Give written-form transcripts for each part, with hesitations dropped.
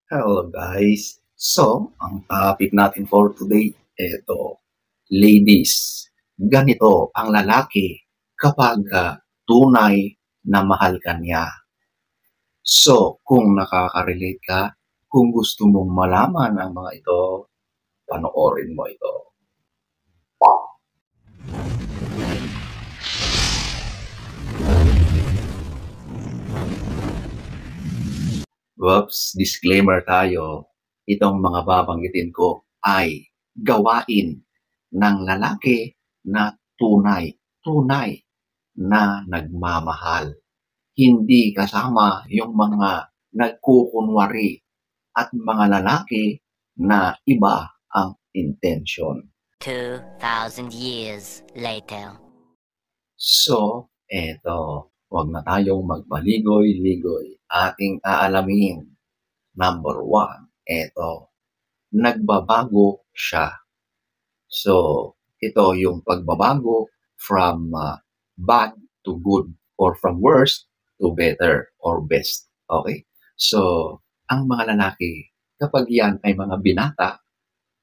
Hello guys. So, ang topic natin for today, ladies, ganito ang lalaki kapag tunay na mahal ka niya. So, kung nakaka-relate ka, kung gusto mong malaman ang mga ito, panoorin mo ito. Whoops, disclaimer tayo. Itong mga babanggitin ko ay gawain ng lalaki na tunay na nagmamahal. Hindi kasama yung mga nagkukunwari at mga lalaki na iba ang intention. 2,000 years later. So, wag na tayong magpaligoy-ligoy. Ating aalamin. Number 1, nagbabago siya. So, ito yung pagbabago from bad to good or from worst to better or best. Okay? So, ang mga lalaki, kapag yan ay mga binata,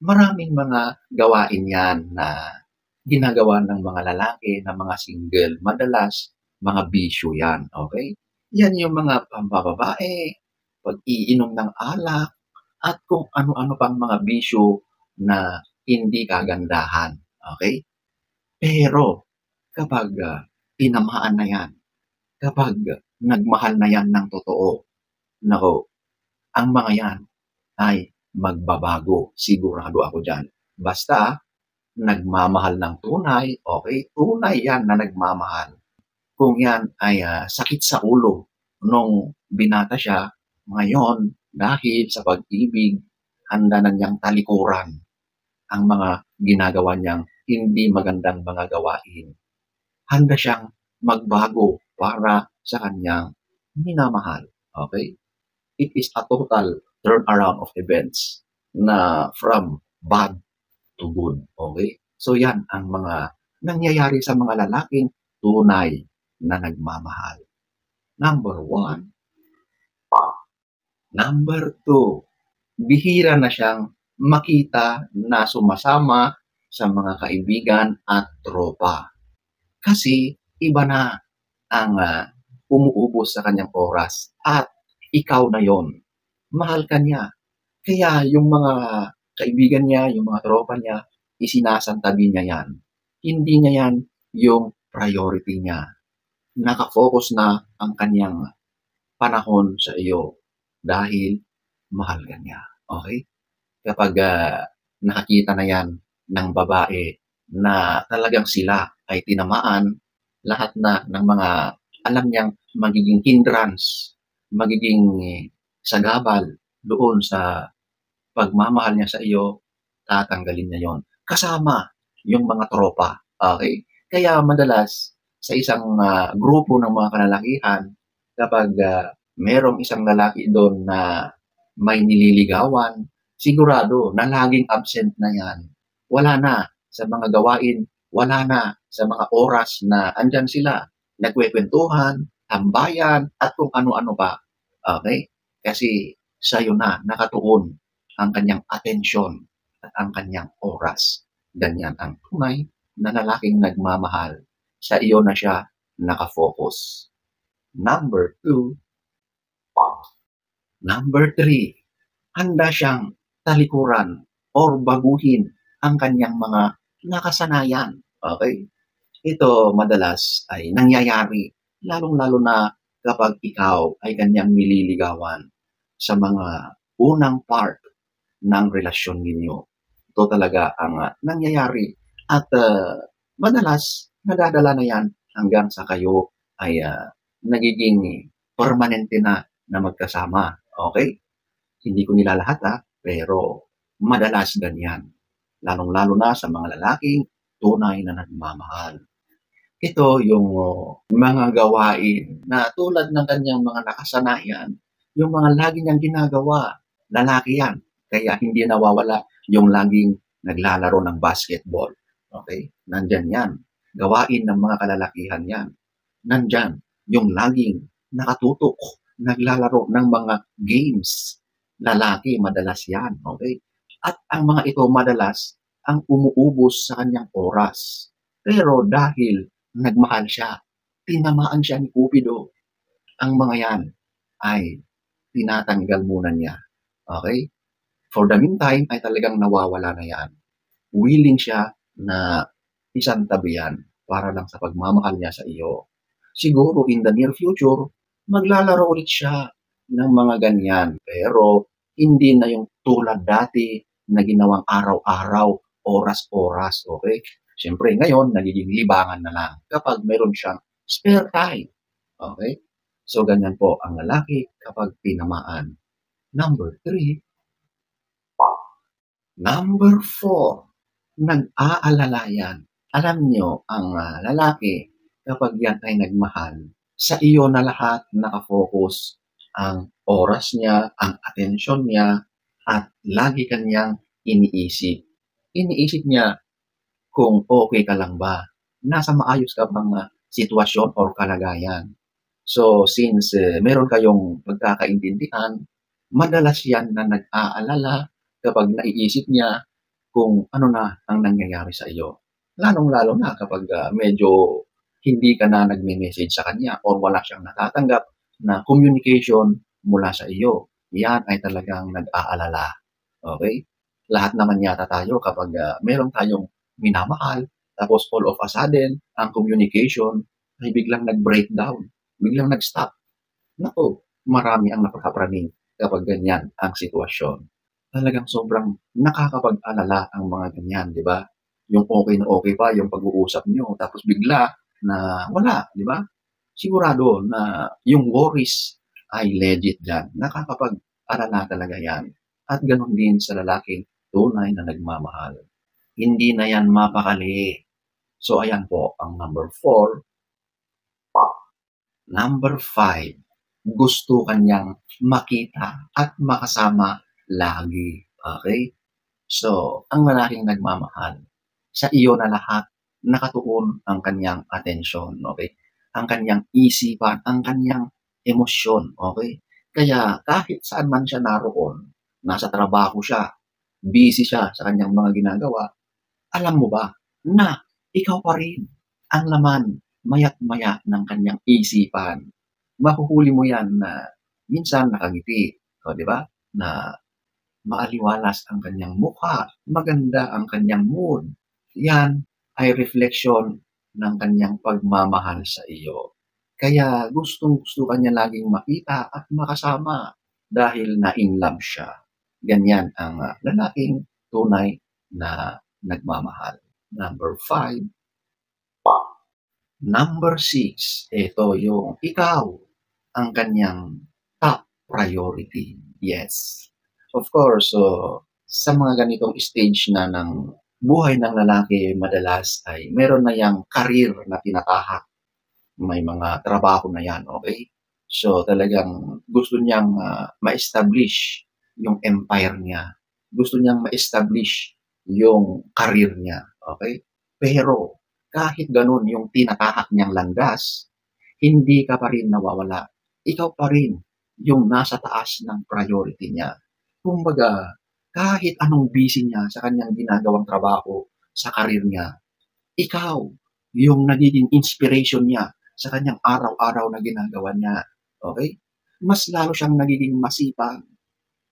maraming mga gawain yan na ginagawa ng mga lalaki na mga single. Madalas, mga bisyo yan. Okay? Yan yung mga pambababae, pag-iinom ng alak, at kung ano-ano pang mga bisyo na hindi kagandahan. Okay? Pero, kapag tinamaan na yan, kapag nagmahal na yan ng totoo, nako, ang mga yan ay magbabago. Sigurado ako dyan. Basta, nagmamahal ng tunay, okay? Tunay yan na nagmamahal. Kung yan ay sakit sa ulo nung binata siya, ngayon, dahil sa pag-ibig, handa na niyang talikuran ang mga ginagawa niyang hindi magandang mga gawain. Handa siyang magbago para sa kanyang minamahal. Okay? It is a total turnaround of events na from bad to good. Okay? So yan ang mga nangyayari sa mga lalaking tunay na nagmamahal. Number 1. Number 2, bihira na siyang makita na sumasama sa mga kaibigan at tropa. Kasi iba na ang umuubos sa kanyang oras at ikaw na yon. Mahal ka niya. Kaya yung mga kaibigan niya, yung mga tropa niya, isinasantabi niya yan. Hindi niya yan yung priority niya. Nakafocus na ang kanyang panahon sa iyo dahil mahal ka niya. Okay? Kapag nakakita na yan ng babae na talagang sila ay tinamaan, lahat na ng mga alam niyang magiging hindrance, magiging sagabal doon sa pagmamahal niya sa iyo, tatanggalin niya yon. Kasama yung mga tropa. Okay? Kaya madalas sa isang grupo ng mga kalalakihan, kapag merong isang lalaki doon na may nililigawan, sigurado na laging absent na yan. Wala na sa mga gawain, wala na sa mga oras na andyan sila, nagkwekwentuhan, tambayan, at kung ano-ano pa. Okay? Kasi sa'yo na nakatuon ang kanyang atensyon at ang kanyang oras. Ganyan ang tunay na lalaking nagmamahal. Sa iyo na siya nakafocus. Number 2. Number 3, handa siyang talikuran or baguhin ang kanyang mga nakasanayan. Okay? Ito madalas ay nangyayari, lalong-lalo na kapag ikaw ay kanyang nililigawan sa mga unang part ng relasyon ninyo. Ito talaga ang nangyayari at madalas nadadala na yan hanggang sa kayo ay nagiging permanente na magkasama. Okay? Hindi ko nilalahat pero madalas ganyan. Lalong-lalo na sa mga lalaking tunay na nagmamahal. Ito yung mga gawain na tulad ng kanyang mga nakasanayan, yung mga lagi niyang ginagawa, lalaki yan. Kaya hindi nawawala yung laging naglalaro ng basketball. Okay? Nandyan yan. Gawain ng mga kalalakihan yan. Nandyan yung laging nakatutok, naglalaro ng mga games lalaki madalas yan, okay? At ang mga ito madalas ang umuubos sa kanyang oras. Pero dahil nagmahal siya, tinamaan siya ni Cupido, ang mga yan ay tinatanggal muna niya. Okay? For the meantime, ay talagang nawawala na yan. Willing siya na isang tabi yan para lang sa pagmamahal niya sa iyo. Siguro in the near future, maglalaro ulit siya ng mga ganyan. Pero hindi na yung tulad dati na ginawang araw-araw, oras-oras. Okay? Siyempre ngayon, nagiging libangan na lang kapag mayroon siyang spare time. Okay? So, ganyan po ang lalaki kapag tinamaan. Number 3. Number 4. Nag-aalala yan. Alam nyo, ang lalaki, kapag yan ay nagmahal, sa iyo na lahat nakafocus ang oras niya, ang atensyon niya, at lagi kanyang iniisip. Iniisip niya kung okay ka lang ba, nasa maayos ka bang sitwasyon or kalagayan. So, since meron kayong pagkakaintindihan, madalas yan na nag-aalala kapag naiisip niya kung ano na ang nangyayari sa iyo. Lalong-lalo na kapag medyo hindi ka na nagme-message sa kanya or wala siyang natatanggap na communication mula sa iyo. Yan ay talagang nag-aalala. Okay? Lahat naman yata tayo kapag meron tayong minamahal, tapos all of a sudden, ang communication ay biglang nag-breakdown, biglang nag-stop. Naku, marami ang napakapraning kapag ganyan ang sitwasyon. Talagang sobrang nakakapag-alala ang mga ganyan, di ba? Yung okay na okay pa yung pag-uusap nyo, tapos bigla na wala, di ba? Sigurado na yung worries ay legit dyan. Nakakapag-alala talaga yan. At ganun din sa lalaking tunay na nagmamahal. Hindi na yan mapakali. So, ayan po ang number 4. Number 5. Gusto kanyang makita at makasama lagi. Okay? So, ang lalaking nagmamahal, sa iyo na lahat nakatuon ang kanyang atensyon. Okay? Ang kanyang isipan, ang kanyang emosyon. Okay? Kaya kahit saan man siya naroon, nasa trabaho siya, busy siya sa kanyang mga ginagawa, alam mo ba na ikaw pa rin ang laman maya't maya ng kanyang isipan. Mahuhuli mo yan na minsan nakangiti, o di ba? Na maaliwalas ang kanyang mukha, maganda ang kanyang mood. Yan ay reflection ng kanyang pagmamahal sa iyo. Kaya gustong-gusto kanya laging makita at makasama dahil na-in love siya. Ganyan ang lalaking tunay na nagmamahal. Number 5. Number 6. Ito yung ikaw ang kanyang top priority. Yes. Of course, sa mga ganitong stage na ng buhay ng lalaki, madalas ay meron na yang career na tinatahak. May mga trabaho na yan, okay? So talagang gusto niyang ma-establish yung empire niya. Gusto niyang ma-establish yung career niya, okay? Pero kahit ganun yung tinatahak niyang landas, hindi ka pa rin nawawala. Ikaw pa rin yung nasa taas ng priority niya. Kumbaga, kahit anong busy niya sa kanyang ginagawang trabaho, sa karir niya, ikaw yung nagiging inspiration niya sa kanyang araw-araw na ginagawa niya. Okay? Mas lalo siyang nagiging masipag.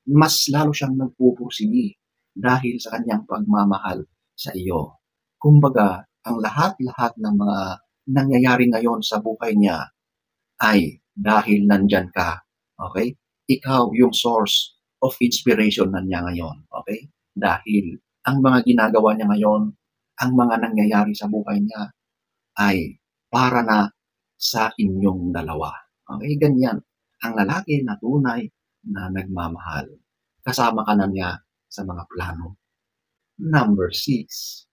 Mas lalo siyang nagpupursigi dahil sa kanyang pagmamahal sa iyo. Kumbaga, ang lahat-lahat ng mga nangyayari ngayon sa buhay niya ay dahil nandyan ka. Okay? Ikaw yung source of inspiration na niya ngayon. Okay? Dahil ang mga ginagawa niya ngayon, ang mga nangyayari sa buhay niya ay para na sa inyong dalawa. Okay? Ganyan. Ang lalaki na tunay na nagmamahal. Kasama ka na niya sa mga plano. Number 6.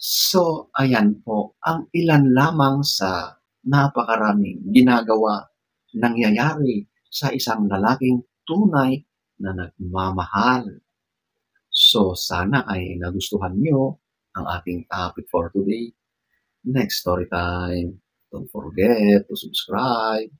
So, ayan po, ang ilan lamang sa napakaraming ginagawa, nangyayari sa isang lalaking tunay na nagmamahal. So, sana ay nagustuhan niyo ang ating topic for today. Next story time. Don't forget to subscribe.